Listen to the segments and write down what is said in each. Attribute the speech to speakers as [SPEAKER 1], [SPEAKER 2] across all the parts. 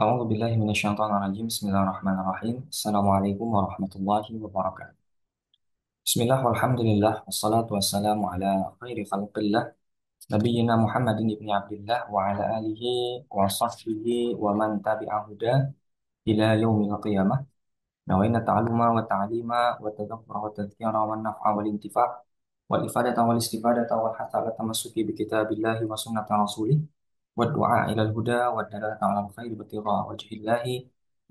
[SPEAKER 1] A'udzu billahi minasyaitonir rajim. Bismillahirrahmanirrahim. Assalamualaikum warahmatullahi wabarakatuh. Bismillah walhamdulillah wassalatu wassalamu ala khairi khalqillah nabiyyina Muhammadin ibni Abdullah wa ala alihi wa sahbihi wa man tabi'a huda ila yaumil qiyamah. Nawaina ta'alluma wa ta'lima wa tadhakkura wa tadhkira wa naf'a wal intifa' wal ifadata wal istifadata wal hatha ala tamassuki bi kitabillahi wa sunnati rasulih والدعاء إلى الهدى والدلالة على الخير وابتغاء وجه الله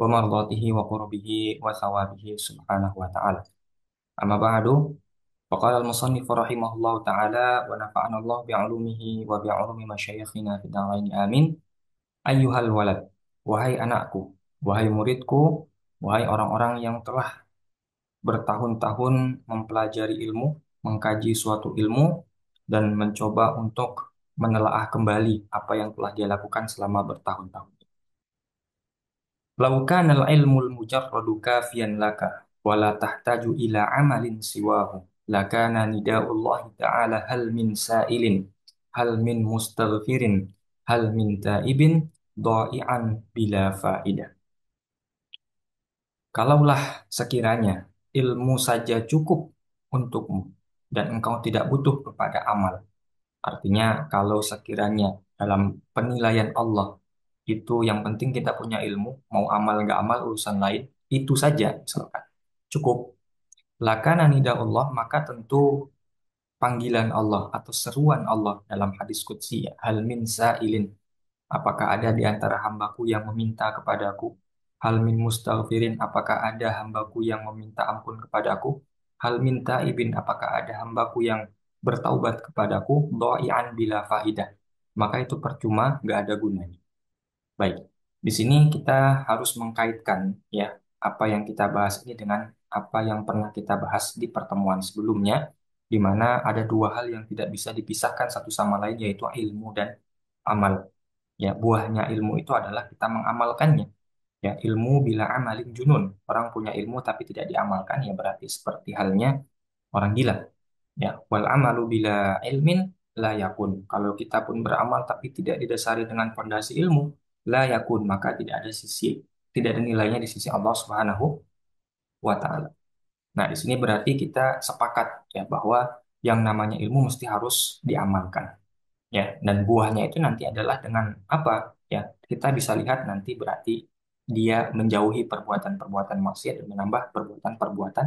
[SPEAKER 1] ومرضاته وقربه وثوابه سبحانه وتعالى. أما بعد، فقال المصنف رحمه الله تعالى ونفعنا الله بعلومه وبعلوم مشايخنا في الدارين آمين. أيها الولد, wahai anakku, wahai muridku, wahai orang-orang yang telah bertahun-tahun mempelajari ilmu, mengkaji suatu ilmu, dan mencoba untuk menelaah kembali apa yang telah dia lakukan selama bertahun-tahun. Lau kana al-ilmu al-mujarradu kafiyan laka, wala tahtaju ila amalin siwahu, lakana nida'ullahi ta'ala hal min sa'ilin, hal min mustaghfirin, hal min taibin, dha'i'an bila fa'idah. Kalaulah sekiranya ilmu saja cukup untukmu dan engkau tidak butuh kepada amal. Artinya kalau sekiranya dalam penilaian Allah itu yang penting kita punya ilmu, mau amal nggak amal urusan lain, itu saja misalkan cukup. Lakana nida Allah, maka tentu panggilan Allah atau seruan Allah dalam hadis qudsi, hal min sa'ilin, apakah ada di antara hambaku yang meminta kepadaku? Hal min mustaghfirin, apakah ada hambaku yang meminta ampun kepadaku? Hal min taibin, apakah ada hambaku yang bertaubat kepadaku? Dha'ian bila faidah. Maka itu percuma, nggak ada gunanya. Baik, di sini kita harus mengkaitkan ya apa yang kita bahas ini dengan apa yang pernah kita bahas di pertemuan sebelumnya, di mana ada dua hal yang tidak bisa dipisahkan satu sama lain, yaitu ilmu dan amal. Ya, buahnya ilmu itu adalah kita mengamalkannya. Ya, ilmu bila amalin junun. Orang punya ilmu tapi tidak diamalkan, ya berarti seperti halnya orang gila. Ya, wal amalu bila ilmin la yakun. Kalau kita pun beramal tapi tidak didasari dengan fondasi ilmu, la yakun, maka tidak ada nilainya di sisi Allah Subhanahu wa taala. Nah, di sini berarti kita sepakat ya bahwa yang namanya ilmu mesti harus diamalkan. Ya, dan buahnya itu nanti adalah dengan apa? Ya, kita bisa lihat nanti berarti dia menjauhi perbuatan-perbuatan maksiat dan menambah perbuatan-perbuatan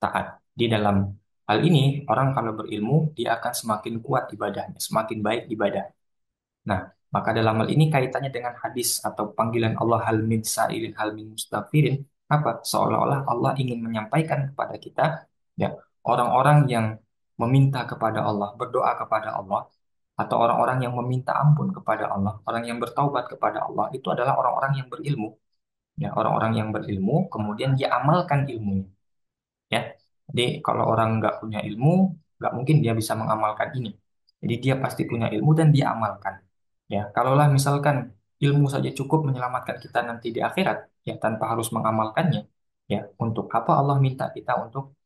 [SPEAKER 1] taat. Di dalam hal ini, orang kalau berilmu, dia akan semakin kuat ibadahnya, semakin baik ibadah. Nah, maka dalam hal ini kaitannya dengan hadis atau panggilan Allah hal min sa'ilin hal min mustaghfirin, apa? Seolah-olah Allah ingin menyampaikan kepada kita, ya, orang-orang yang meminta kepada Allah, berdoa kepada Allah, atau orang-orang yang meminta ampun kepada Allah, orang yang bertaubat kepada Allah, itu adalah orang-orang yang berilmu. Ya, orang-orang yang berilmu, kemudian dia amalkan ilmunya. Ya, jadi kalau orang nggak punya ilmu, nggak mungkin dia bisa mengamalkan ini. Jadi dia pasti punya ilmu dan dia amalkan. Ya, kalaulah misalkan ilmu saja cukup menyelamatkan kita nanti di akhirat, ya tanpa harus mengamalkannya. Ya, untuk apa Allah minta kita untuk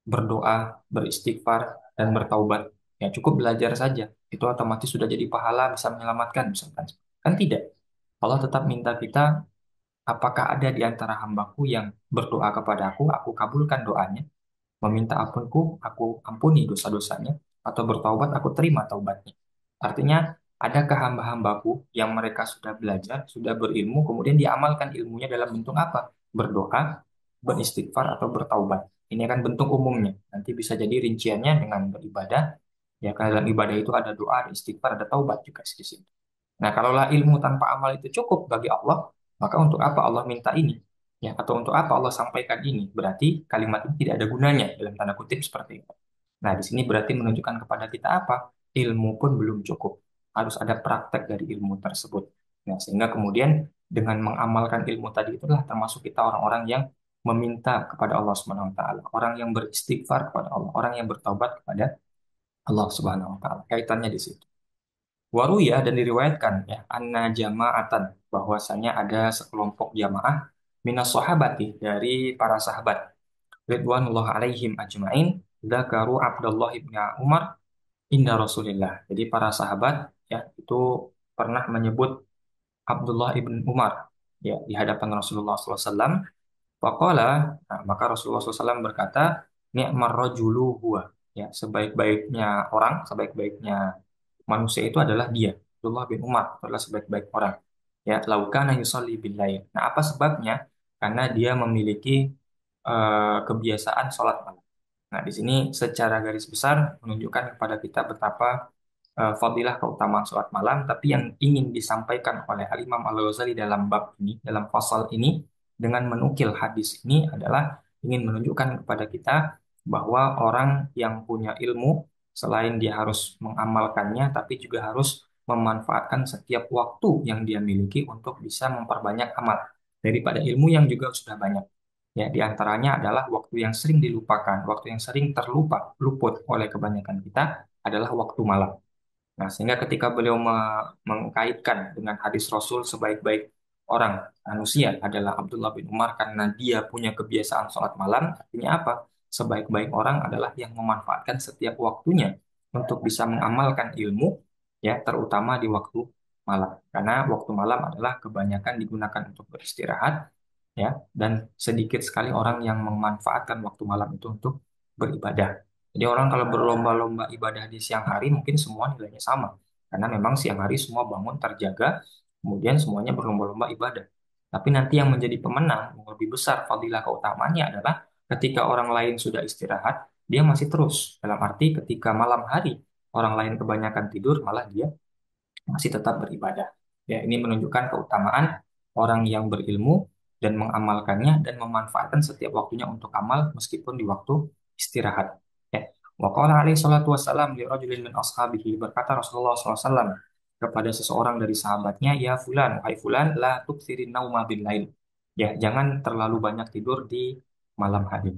[SPEAKER 1] berdoa, beristighfar, dan bertaubat? Ya, cukup belajar saja. Itu otomatis sudah jadi pahala bisa menyelamatkan misalkan. Kan tidak. Allah tetap minta kita, apakah ada di antara hambaku yang berdoa kepada aku kabulkan doanya, meminta ampunku, aku ampuni dosa-dosanya, atau bertaubat, aku terima taubatnya. Artinya, adakah hamba-hambaku yang mereka sudah belajar, sudah berilmu, kemudian diamalkan ilmunya dalam bentuk apa? Berdoa, beristighfar, atau bertaubat. Ini akan bentuk umumnya. Nanti bisa jadi rinciannya dengan beribadah. Ya, karena dalam ibadah itu ada doa, ada istighfar, ada taubat juga di situ. Nah, kalaulah ilmu tanpa amal itu cukup bagi Allah, maka untuk apa Allah minta ini? Ya, atau untuk apa Allah sampaikan ini? Berarti kalimat ini tidak ada gunanya dalam tanda kutip seperti itu. Nah, di sini berarti menunjukkan kepada kita apa? Ilmu pun belum cukup. Harus ada praktek dari ilmu tersebut. Nah, sehingga kemudian dengan mengamalkan ilmu tadi itulah termasuk kita orang-orang yang meminta kepada Allah Subhanahu wa taala, orang yang beristighfar kepada Allah, orang yang bertaubat kepada Allah Subhanahu wa taala. Kaitannya di situ. Waruya dan diriwayatkan ya anna jama'atan, bahwasanya ada sekelompok jamaah minas sahabati, dari para sahabat ridwanullah alaihim ajmain, dzakaru Abdullah ibn Umar inda Rasulillah. Jadi para sahabat ya itu pernah menyebut Abdullah ibn Umar ya di hadapan Rasulullah SAW. Faqala, nah, maka Rasulullah SAW berkata, ni'mar rajulu huwa. Ya, sebaik-baiknya orang, sebaik-baiknya manusia itu adalah dia. Abdullah bin Umar itu adalah sebaik-baik orang. Ya, laukana yusalli bil lail. Nah, apa sebabnya? Karena dia memiliki kebiasaan sholat malam. Nah, di sini secara garis besar menunjukkan kepada kita betapa fadilah keutamaan sholat malam, tapi yang ingin disampaikan oleh Al-Imam Al-Ghazali dalam bab ini, dalam pasal ini, dengan menukil hadis ini adalah ingin menunjukkan kepada kita bahwa orang yang punya ilmu, selain dia harus mengamalkannya, tapi juga harus memanfaatkan setiap waktu yang dia miliki untuk bisa memperbanyak amal daripada ilmu yang juga sudah banyak. Ya, di antaranya adalah waktu yang sering dilupakan, waktu yang sering terlupa, luput oleh kebanyakan kita adalah waktu malam. Nah, sehingga ketika beliau mengkaitkan dengan hadis Rasul sebaik-baik orang manusia adalah Abdullah bin Umar karena dia punya kebiasaan sholat malam, artinya apa? Sebaik-baik orang adalah yang memanfaatkan setiap waktunya untuk bisa mengamalkan ilmu, ya, terutama di waktu malam. Karena waktu malam adalah kebanyakan digunakan untuk beristirahat, ya, dan sedikit sekali orang yang memanfaatkan waktu malam itu untuk beribadah. Jadi orang kalau berlomba-lomba ibadah di siang hari mungkin semua nilainya sama. Karena memang siang hari semua bangun terjaga, kemudian semuanya berlomba-lomba ibadah. Tapi nanti yang menjadi pemenang, yang lebih besar fadilah keutamaannya adalah ketika orang lain sudah istirahat, dia masih terus. Dalam arti ketika malam hari, orang lain kebanyakan tidur, malah dia masih tetap beribadah. Ya, ini menunjukkan keutamaan orang yang berilmu dan mengamalkannya dan memanfaatkan setiap waktunya untuk amal meskipun di waktu istirahat. Ya. Wa qala alaihi salatu wassalam li rajulin min ashabihi, berkata Rasulullah SAW kepada seseorang dari sahabatnya, ya fulan, hai fulan, la tuksirin nauma bil lail. Ya, jangan terlalu banyak tidur di malam hari.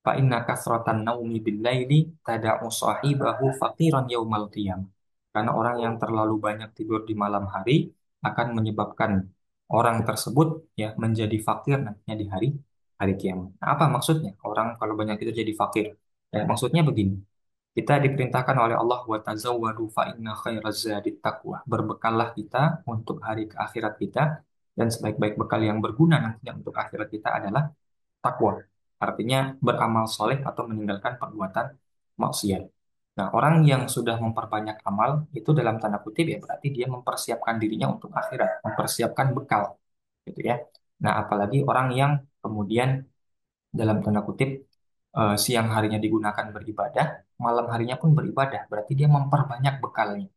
[SPEAKER 1] Fa inna kasratan naumi bil laili tada'u sahibahu faqiran yaumal qiyamah. Karena orang yang terlalu banyak tidur di malam hari akan menyebabkan orang tersebut ya menjadi fakir nantinya di hari hari kiamat. Nah, apa maksudnya? Orang kalau banyak tidur jadi fakir. Ya, maksudnya begini. Kita diperintahkan oleh Allah wa tazawwadu fa inna khairaz zadit taqwa. Berbekallah kita untuk hari ke akhirat kita dan sebaik-baik bekal yang berguna nantinya untuk akhirat kita adalah takwa. Artinya beramal soleh atau meninggalkan perbuatan maksiat. Nah, orang yang sudah memperbanyak amal itu dalam tanda kutip ya berarti dia mempersiapkan dirinya untuk akhirat, mempersiapkan bekal, gitu ya. Nah, apalagi orang yang kemudian dalam tanda kutip siang harinya digunakan beribadah, malam harinya pun beribadah, berarti dia memperbanyak bekalnya,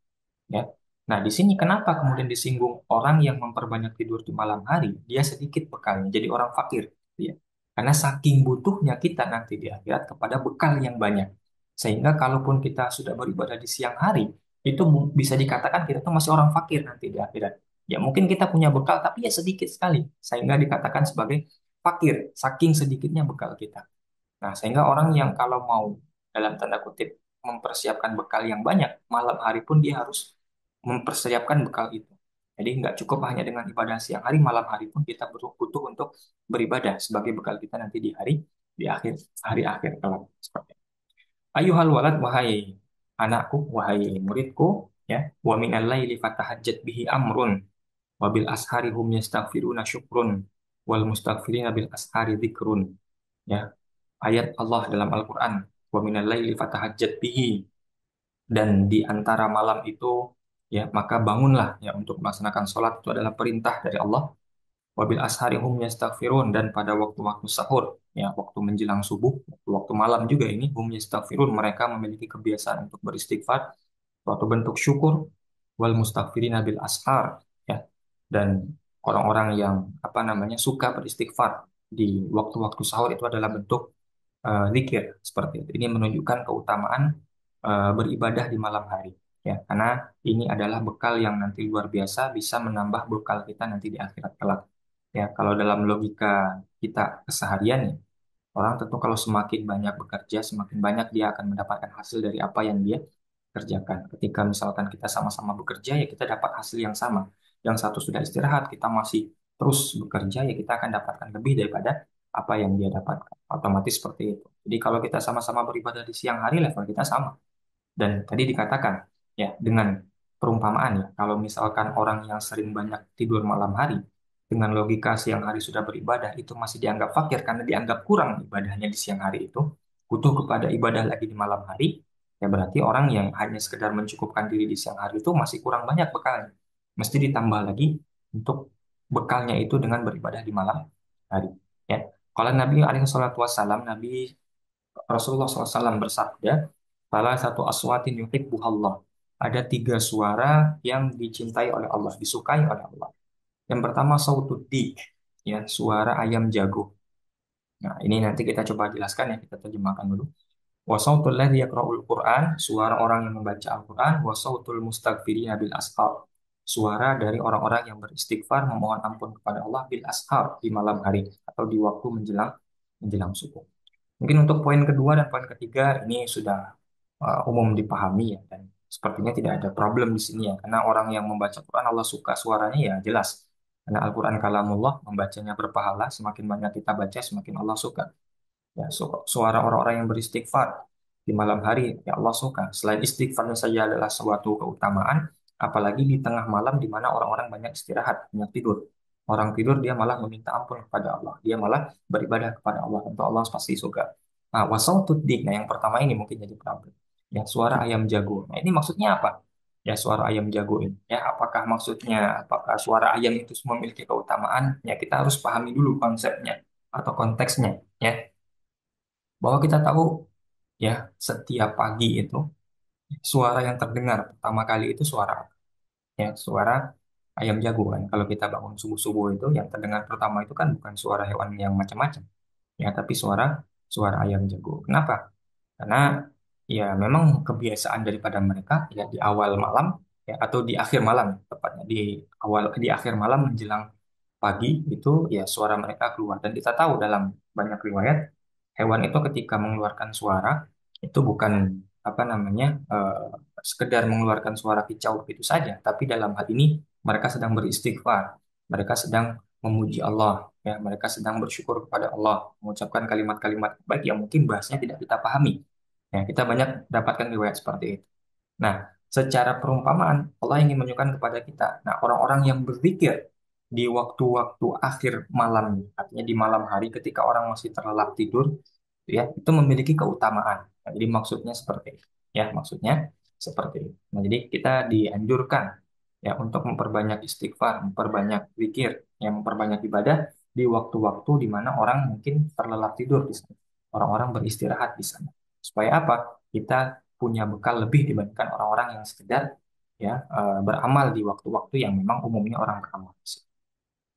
[SPEAKER 1] ya. Nah, di sini kenapa kemudian disinggung orang yang memperbanyak tidur di malam hari, dia sedikit bekalnya, jadi orang fakir, ya. Karena saking butuhnya kita nanti di akhirat kepada bekal yang banyak. Sehingga kalaupun kita sudah beribadah di siang hari, itu bisa dikatakan kita tuh masih orang fakir nanti di akhirat. Ya mungkin kita punya bekal, tapi ya sedikit sekali. Sehingga dikatakan sebagai fakir, saking sedikitnya bekal kita. Nah, sehingga orang yang kalau mau dalam tanda kutip mempersiapkan bekal yang banyak, malam hari pun dia harus mempersiapkan bekal itu. Jadi nggak cukup hanya dengan ibadah siang hari, malam hari pun kita butuh untuk beribadah sebagai bekal kita nanti di akhir hari akhir kelak. Seperti itu. Ayuhal walad, wahai anakku, wahai muridku, ya, wa minal laili fatahajjat bihi amrun, wa bil ashari hum yastaghfiruna syukrun, wal mustaghfirina bil ashari dzikrun. Ya, ayat Allah dalam Al-Quran, wa minal laili fatahajjat bihi, dan di antara malam itu ya maka bangunlah ya untuk melaksanakan sholat, itu adalah perintah dari Allah. Wabil ashari hum yastaghfirun, dan pada waktu-waktu sahur ya waktu menjelang subuh, waktu malam juga ini hum yastaghfirun, mereka memiliki kebiasaan untuk beristighfar, suatu bentuk syukur. Wal mustaghfirina bil ashar, ya, dan orang-orang yang apa namanya suka beristighfar di waktu-waktu sahur itu adalah bentuk zikir seperti itu. Ini menunjukkan keutamaan beribadah di malam hari. Ya, karena ini adalah bekal yang nanti luar biasa bisa menambah bekal kita nanti di akhirat kelak. Ya, kalau dalam logika kita keseharian ya, orang tentu kalau semakin banyak bekerja, semakin banyak dia akan mendapatkan hasil dari apa yang dia kerjakan. Ketika misalkan kita sama-sama bekerja, ya kita dapat hasil yang sama. Yang satu sudah istirahat, kita masih terus bekerja, ya kita akan dapatkan lebih daripada apa yang dia dapatkan. Otomatis seperti itu. Jadi kalau kita sama-sama beribadah di siang hari, level kita sama. Dan tadi dikatakan, ya dengan perumpamaan ya, kalau misalkan orang yang sering banyak tidur malam hari, dengan logika siang hari sudah beribadah itu masih dianggap fakir karena dianggap kurang ibadahnya di siang hari itu, butuh kepada ibadah lagi di malam hari, ya berarti orang yang hanya sekedar mencukupkan diri di siang hari itu masih kurang banyak bekalnya. Mesti ditambah lagi untuk bekalnya itu dengan beribadah di malam hari. Ya. Kalau Nabi alaihi salatu wassalam, Nabi Rasulullah SAW bersabda, salah satu aswatin yuhibbuhallah. Ada tiga suara yang dicintai oleh Allah, disukai oleh Allah. Yang pertama sautud dik, ya suara ayam jago. Nah ini nanti kita coba jelaskan ya, kita terjemahkan dulu. Wa sautul ladzi yaqra'ul Qur'an, suara orang yang membaca Al-Qur'an. Wa sautul mustaghfirina bil ashar, suara dari orang-orang yang beristighfar memohon ampun kepada Allah bil ashar di malam hari atau di waktu menjelang menjelang subuh. Mungkin untuk poin kedua dan poin ketiga ini sudah umum dipahami ya, dan sepertinya tidak ada problem di sini ya karena orang yang membaca Quran Allah suka suaranya ya jelas. Karena Al-Quran kalamullah, membacanya berpahala, semakin banyak kita baca semakin Allah suka. Ya, suara orang-orang yang beristighfar di malam hari ya Allah suka. Selain istighfarnya saja adalah suatu keutamaan, apalagi di tengah malam di mana orang-orang banyak istirahat, banyak tidur. Orang tidur dia malah meminta ampun kepada Allah, dia malah beribadah kepada Allah, tentu Allah pasti suka. Nah, wasautud dik, nah yang pertama ini mungkin jadi problem. Ya, suara ayam jago. Nah, ini maksudnya apa? Ya, suara ayam jago ini. Ya, apakah suara ayam itu semua memiliki keutamaan? Ya, kita harus pahami dulu konsepnya atau konteksnya. Ya, bahwa kita tahu ya setiap pagi itu suara yang terdengar pertama kali itu suara apa? Ya suara ayam jago kan. Kalau kita bangun subuh-subuh itu yang terdengar pertama itu kan bukan suara hewan yang macam-macam ya, tapi suara suara ayam jago. Kenapa? Karena ya memang kebiasaan daripada mereka ya di awal malam ya atau di akhir malam tepatnya di akhir malam menjelang pagi itu ya suara mereka keluar, dan kita tahu dalam banyak riwayat hewan itu ketika mengeluarkan suara itu bukan apa namanya sekedar mengeluarkan suara kicau itu saja, tapi dalam hal ini mereka sedang beristighfar, mereka sedang memuji Allah, ya mereka sedang bersyukur kepada Allah, mengucapkan kalimat-kalimat baik yang mungkin bahasnya tidak kita pahami. Ya, kita banyak dapatkan riwayat seperti itu. Nah, secara perumpamaan Allah ingin menunjukkan kepada kita, nah orang-orang yang berzikir di waktu-waktu akhir malam, artinya di malam hari ketika orang masih terlelap tidur, ya itu memiliki keutamaan. Nah, jadi maksudnya seperti itu. Ya, maksudnya seperti itu. Nah, jadi kita dianjurkan ya untuk memperbanyak istighfar, memperbanyak zikir, yang memperbanyak ibadah di waktu-waktu di mana orang mungkin terlelap tidur di sana. Orang-orang beristirahat di sana. Supaya apa? Kita punya bekal lebih dibandingkan orang-orang yang sekedar ya beramal di waktu-waktu yang memang umumnya orang beramal.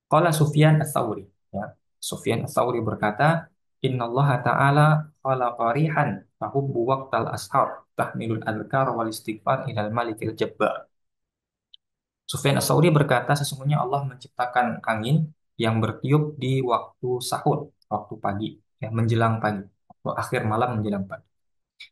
[SPEAKER 1] Qala Sufyan ats-Tsauri, ya. Sufyan ats-Tsauri berkata, "Innallaha ta'ala khalaqa rihan tahubbu waqtal ashar tahmilul adhkar wal istighfar ilal malikil jabbar." Sufyan ats-Tsauri berkata, sesungguhnya Allah menciptakan angin yang bertiup di waktu sahur, waktu pagi, ya menjelang pagi, waktu akhir malam menjelang pagi.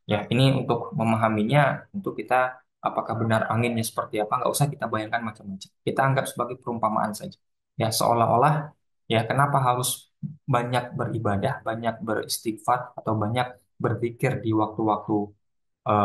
[SPEAKER 1] Ya, ini untuk memahaminya, untuk kita apakah benar anginnya seperti apa, nggak usah kita bayangkan macam-macam. Kita anggap sebagai perumpamaan saja. Ya, seolah-olah, ya kenapa harus banyak beribadah, banyak beristighfar, atau banyak berzikir di waktu-waktu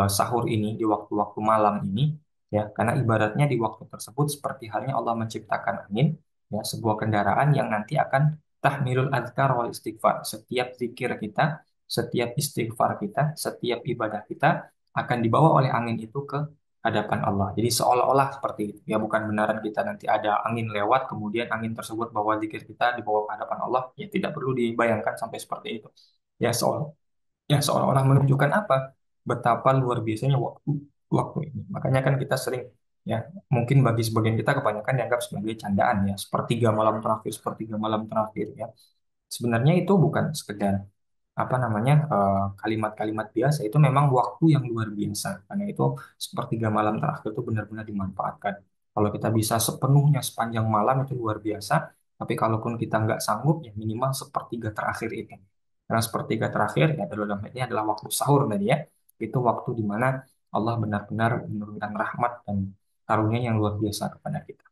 [SPEAKER 1] sahur ini, di waktu-waktu malam ini, ya, karena ibaratnya di waktu tersebut seperti halnya Allah menciptakan angin, ya, sebuah kendaraan yang nanti akan tahmilul azkar wal istighfar. Setiap zikir kita, setiap istighfar kita, setiap ibadah kita akan dibawa oleh angin itu ke hadapan Allah. Jadi seolah-olah seperti itu. Ya bukan benaran kita nanti ada angin lewat, kemudian angin tersebut bawa zikir kita dibawa ke hadapan Allah. Ya tidak perlu dibayangkan sampai seperti itu. Ya seolah-olah menunjukkan apa? Betapa luar biasanya waktu waktu ini. Makanya kan kita sering ya mungkin bagi sebagian kita kebanyakan dianggap sebagai candaan ya, sepertiga malam terakhir ya. Sebenarnya itu bukan sekedar apa namanya kalimat-kalimat biasa, itu memang waktu yang luar biasa, karena itu sepertiga malam terakhir itu benar-benar dimanfaatkan. Kalau kita bisa sepenuhnya sepanjang malam itu luar biasa, tapi kalaupun kita nggak sanggup ya minimal sepertiga terakhir itu, karena sepertiga terakhir ya dalam ini adalah waktu sahur tadi ya, itu waktu di mana Allah benar-benar menurunkan rahmat dan karunia yang luar biasa kepada kita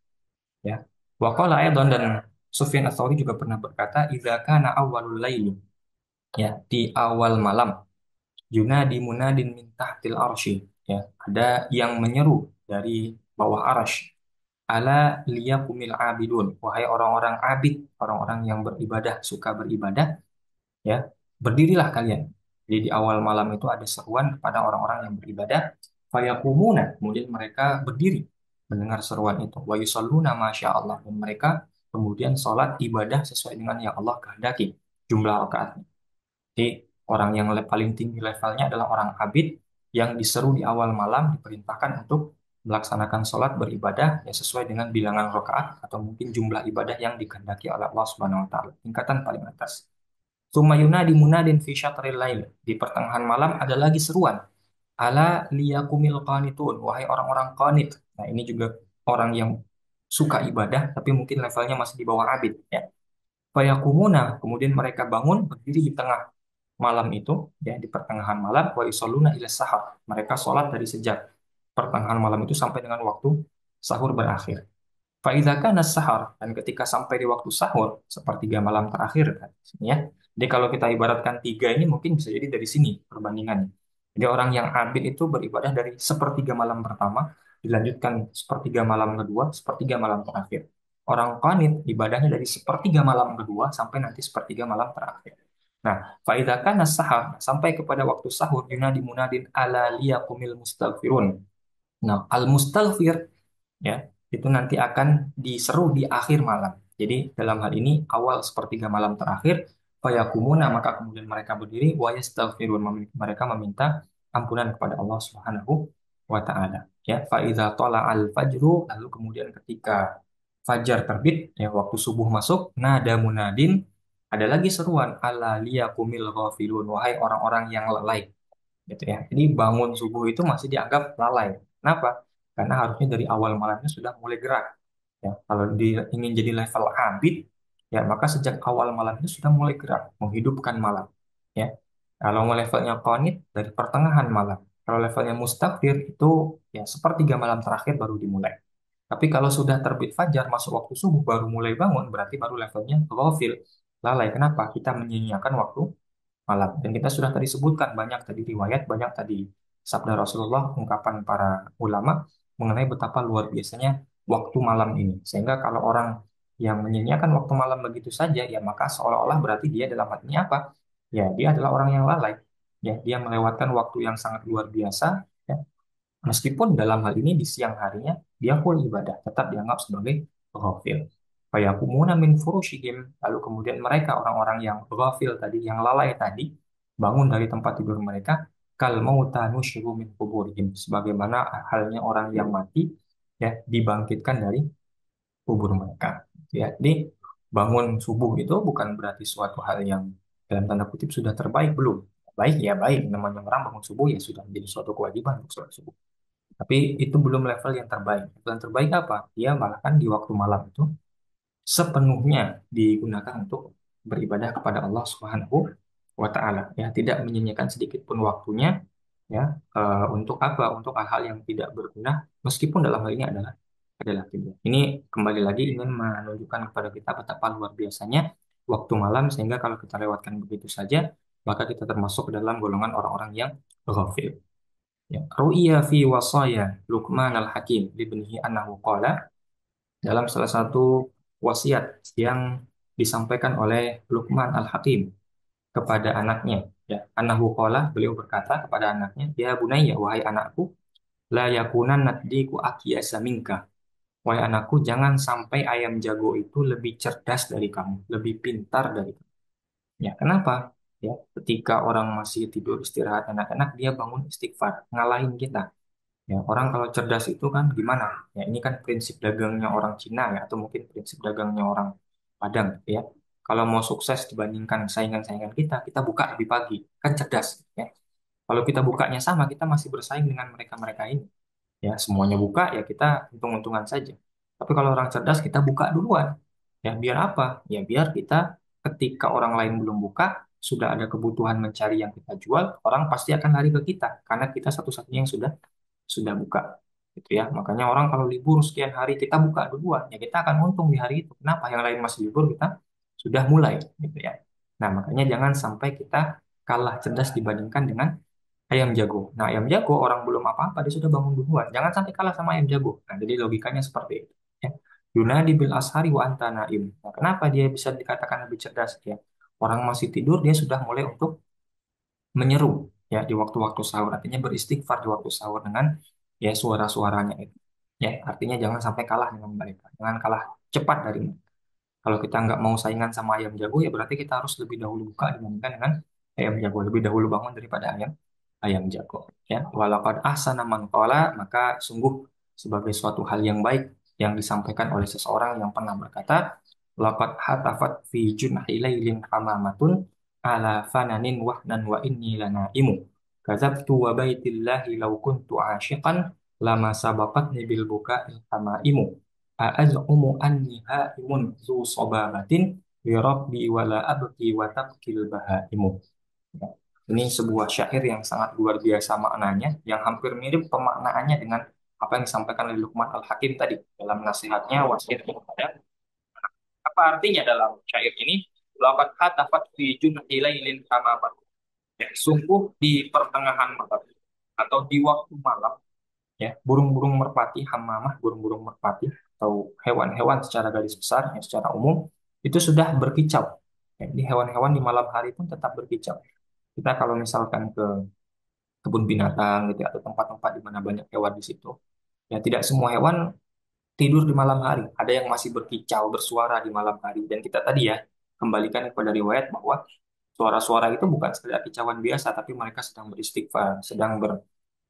[SPEAKER 1] ya. Wa qala aidan, dan Sufyan ats-Tsauri juga pernah berkata, "Idza kana awwalul laili," ya di awal malam, yunadi munadin min tahtil arsy, ya ada yang menyeru dari bawah arasy, Ala liyakumil abidun. Wahai orang-orang abid, orang-orang yang beribadah, suka beribadah, ya, berdirilah kalian. Jadi di awal malam itu ada seruan kepada orang-orang yang beribadah. Fayakumuna, kemudian mereka berdiri mendengar seruan itu. Wa yusalluna masya Allah. Dan mereka kemudian sholat ibadah sesuai dengan yang Allah kehendaki. Jumlah rakaatnya. Jadi orang yang paling tinggi levelnya adalah orang abid yang diseru di awal malam diperintahkan untuk melaksanakan sholat beribadah yang sesuai dengan bilangan rakaat atau mungkin jumlah ibadah yang dikehendaki oleh Allah Subhanahu wa taala. Tingkatan paling atas. Tsumma yunadi munadin fi syatril lail. Di pertengahan malam ada lagi seruan. Ala liyakumil qanitun. Wahai orang-orang qanit. Nah, ini juga orang yang suka ibadah tapi mungkin levelnya masih di bawah abid ya. Fayakumuna, kemudian mereka bangun berdiri di tengah malam itu, ya di pertengahan malam, wa yusalluna ila sahar. Mereka sholat dari sejak pertengahan malam itu sampai dengan waktu sahur berakhir. Faidzaka kana sahar, dan ketika sampai di waktu sahur, sepertiga malam terakhir kan, ya. Jadi kalau kita ibaratkan tiga ini mungkin bisa jadi dari sini perbandingannya. Jadi orang yang abid itu beribadah dari sepertiga malam pertama, dilanjutkan sepertiga malam kedua, sepertiga malam terakhir. Orang qanit ibadahnya dari sepertiga malam kedua sampai nanti sepertiga malam terakhir. Nah, faidza kana sahar, sampai kepada waktu sahur, yunadi munadin ala liyakumil mustaghfirun. Nah, al-mustaghfir ya itu nanti akan diseru di akhir malam. Jadi dalam hal ini awal sepertiga malam terakhir fayakumuna maka kemudian mereka berdiri wa yastaghfirun mereka meminta ampunan kepada Allah Subhanahu wa taala. Ya, fa idza al fajru lalu kemudian ketika fajar terbit ya waktu subuh masuk nada munadin ada lagi seruan ala liyakumil ghafilun wahai orang-orang yang lalai gitu ya. Jadi bangun subuh itu masih dianggap lalai. Kenapa? Karena harusnya dari awal malamnya sudah mulai gerak. Ya, kalau ingin jadi level abid, ya maka sejak awal malamnya sudah mulai gerak, menghidupkan malam. Ya, kalau mau levelnya qanit dari pertengahan malam. Kalau levelnya mustakfir itu ya sepertiga malam terakhir baru dimulai. Tapi kalau sudah terbit fajar masuk waktu subuh baru mulai bangun, berarti baru levelnya ghafil, lalai. Kenapa? Kita menyia-nyiakan waktu malam. Dan kita sudah tadi sebutkan banyak tadi riwayat, banyak tadi sabda Rasulullah, ungkapan para ulama mengenai betapa luar biasanya waktu malam ini. Sehingga kalau orang yang menyia-nyiakan waktu malam begitu saja, ya maka seolah-olah berarti dia dalam hatinya apa? Ya, dia adalah orang yang lalai. Ya, dia melewatkan waktu yang sangat luar biasa. Ya, meskipun dalam hal ini di siang harinya dia full ibadah, tetap dianggap sebagai ghafil. Fayakumuna min furushihim. Lalu kemudian mereka orang-orang yang ghafil tadi, yang lalai tadi, bangun dari tempat tidur mereka, kal mauta nusyiru min kuburihim. Sebagaimana halnya orang yang mati, ya dibangkitkan dari kubur mereka. Ya, jadi bangun subuh itu bukan berarti suatu hal yang dalam tanda kutip sudah terbaik belum. Baik ya baik, namanya orang bangun subuh ya sudah menjadi suatu kewajiban untuk sholat subuh. Tapi itu belum level yang terbaik. Level yang terbaik apa? Dia bahkan di waktu malam itu sepenuhnya digunakan untuk beribadah kepada Allah Subhanahu wa taala. Ya, tidak menyia-nyiakan sedikit pun waktunya ya untuk apa? Untuk hal-hal yang tidak berguna meskipun dalam hal ini adalah tidur. Ini kembali lagi ingin menunjukkan kepada kita betapa luar biasanya waktu malam sehingga kalau kita lewatkan begitu saja maka kita termasuk dalam golongan orang-orang yang ghafil. Ya. Ru'ya fi wasaya Luqman al-Hakim libnihi annahu qala dalam salah satu wasiat yang disampaikan oleh Luqman al-Hakim kepada anaknya ya annahu qala beliau berkata kepada anaknya ya bunayya wahai anakku la yakunan naddiku akyasa minka wahai anakku jangan sampai ayam jago itu lebih cerdas dari kamu lebih pintar dari kamu ya kenapa ya ketika orang masih tidur istirahat anak-anak dia bangun istighfar ngalahin kita. Ya, orang kalau cerdas itu kan gimana? Ya, ini kan prinsip dagangnya orang Cina ya, atau mungkin prinsip dagangnya orang Padang gitu ya. Kalau mau sukses dibandingkan saingan-saingan kita buka lebih pagi, kan cerdas ya. Kalau kita bukanya sama, kita masih bersaing dengan mereka-mereka ini. Ya, semuanya buka ya kita untung-untungan saja. Tapi kalau orang cerdas kita buka duluan. Ya, biar apa? Ya, biar kita ketika orang lain belum buka, sudah ada kebutuhan mencari yang kita jual, orang pasti akan lari ke kita karena kita satu-satunya yang sudah buka gitu ya makanya orang kalau libur sekian hari kita buka duluan ya kita akan untung di hari itu kenapa yang lain masih libur kita sudah mulai gitu ya nah makanya jangan sampai kita kalah cerdas dibandingkan dengan ayam jago ayam jago orang belum apa-apa dia sudah bangun duluan jangan sampai kalah sama ayam jago nah jadi logikanya seperti itu Yunadi bil ashari wa anta naim. Nah, kenapa dia bisa dikatakan lebih cerdas ya? Orang masih tidur dia sudah mulai untuk menyeru ya di waktu-waktu sahur, artinya beristighfar di waktu sahur dengan ya suara-suaranya itu. Ya, artinya jangan sampai kalah dengan mereka, jangan kalah cepat dari mereka. Kalau kita nggak mau saingan sama ayam jago, ya berarti kita harus lebih dahulu buka dibandingkan dengan ayam jago. Lebih dahulu bangun daripada ayam ayam jago. Ya, walaqad ahsana man qala, maka sungguh sebagai suatu hal yang baik yang disampaikan oleh seseorang yang pernah berkata, laqad hatafat fi junhi lailin hamamatun ala fananin wahnan wa inni lanaimu. Kadzabtu wa baitillahi law kuntu ashiqan lama sabaqatni bil buka'il hamaimu. A'az'umu anni ha'imun zu sobabatin li rabbi wala abki wa tabkil bahaimu. Ya. Ini sebuah syair yang sangat luar biasa maknanya, yang hampir mirip pemaknaannya dengan apa yang disampaikan oleh Luqman Al-Hakim tadi dalam nasihatnya wasiat kepada. Apa artinya dalam syair ini? Laqad hatafat fi junhi lailin hamamat. Ya, sungguh di pertengahan malam atau di waktu malam ya burung-burung merpati hamamah, burung-burung merpati atau hewan-hewan secara garis besar ya, secara umum itu sudah berkicau ya, di hewan-hewan di malam hari pun tetap berkicau. Kita kalau misalkan ke kebun binatang gitu ya, atau tempat-tempat di mana banyak hewan di situ ya, tidak semua hewan tidur di malam hari, ada yang masih berkicau bersuara di malam hari. Dan kita tadi ya kembalikan kepada riwayat bahwa suara-suara itu bukan sekedar kicauan biasa, tapi mereka sedang beristighfar, sedang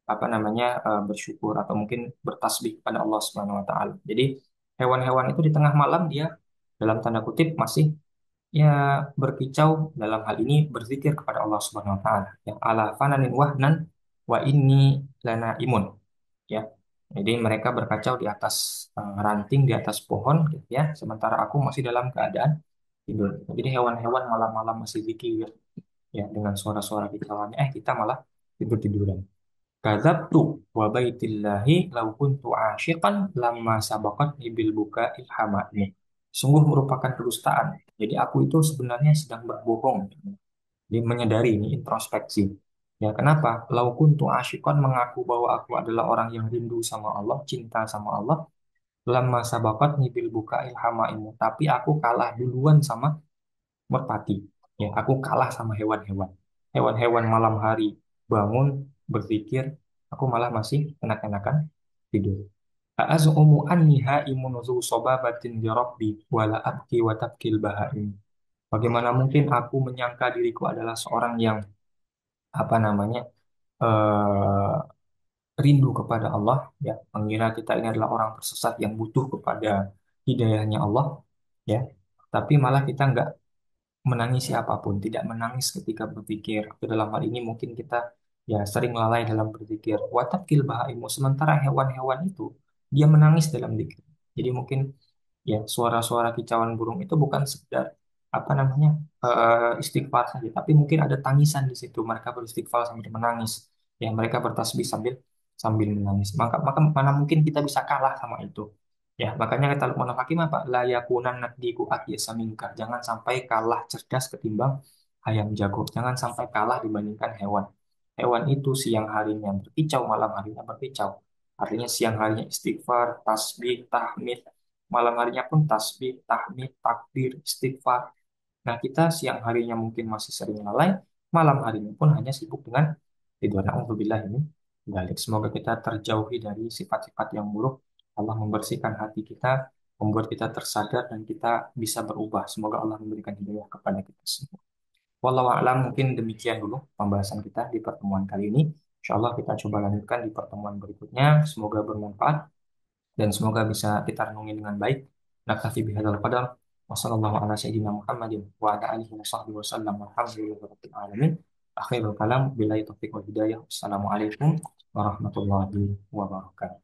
[SPEAKER 1] apa namanya bersyukur atau mungkin bertasbih kepada Allah Subhanahu wa taala. Jadi hewan-hewan itu di tengah malam dia dalam tanda kutip masih ya berkicau, dalam hal ini berzikir kepada Allah Subhanahu wa taala. Yang ala fananin wahnan wa inni lana imun ya. Jadi mereka berkacau di atas ranting di atas pohon gitu ya, sementara aku masih dalam keadaan tidur. Jadi hewan-hewan malam-malam masih zikir ya dengan suara-suara kicauannya, kita malah tidur-tiduran. Kadzabtu wa baitillahi law kuntu asyiqan lamma sabaqatni bil buka'il hamami. Sungguh merupakan kedustaan. Jadi aku itu sebenarnya sedang berbohong. Dia menyadari ini introspeksi. Ya, kenapa? Law kuntu asyiqan mengaku bahwa aku adalah orang yang rindu sama Allah, cinta sama Allah. Lamma sabaqatni bil buka'il hamaimu. Tapi aku kalah duluan sama merpati. Ya, aku kalah sama hewan-hewan. Hewan-hewan malam hari bangun berzikir, aku malah masih enak-enakan tidur. A'azumu anni haimun zu sobabatin bi rabbi wala abki wa tabkil bahaim. Bagaimana mungkin aku menyangka diriku adalah seorang yang apa namanya eh, rindu kepada Allah, ya mengira kita ini adalah orang tersesat yang butuh kepada hidayahnya Allah, ya. Tapi malah kita nggak menangisi apapun, tidak menangis ketika berpikir. Atau dalam hal ini mungkin kita ya sering lalai dalam berpikir. Watakil bahaimu, sementara hewan-hewan itu dia menangis dalam zikir. Jadi mungkin ya suara-suara kicauan burung itu bukan sekedar apa namanya istighfar saja, tapi mungkin ada tangisan di situ. Mereka beristighfar sambil menangis. Ya mereka bertasbih sambil sambil menangis. Maka maka mana mungkin kita bisa kalah sama itu. Ya, makanya kata Luqman Hakim apa? La yakunan nakdiku akyasa minka. Jangan sampai kalah cerdas ketimbang ayam jago. Jangan sampai kalah dibandingkan hewan. Hewan itu siang harinya berkicau, malam harinya berkicau. Artinya siang harinya istighfar, tasbih, tahmid. Malam harinya pun tasbih, tahmid, takbir, istighfar. Nah, kita siang harinya mungkin masih sering lalai, malam harinya pun hanya sibuk dengan tidur. Na'udzubillah ini. Balik. Semoga kita terjauhi dari sifat-sifat yang buruk. Allah membersihkan hati kita, membuat kita tersadar dan kita bisa berubah. Semoga Allah memberikan hidayah kepada kita semua. Wallahu a'lam, mungkin demikian dulu pembahasan kita di pertemuan kali ini. Insya Allah kita coba lanjutkan di pertemuan berikutnya. Semoga bermanfaat dan semoga bisa kita renungi dengan baik. Naktafi bihadzal qadar. Wassallallahu ala sayyidina Muhammadin wa ala alihi wa sahbihi wasallam. Walhamdulillahi rabbil alamin. Akhirul kalam billahi taufiq wal hidayah. Assalamualaikum warahmatullahi wabarakatuh.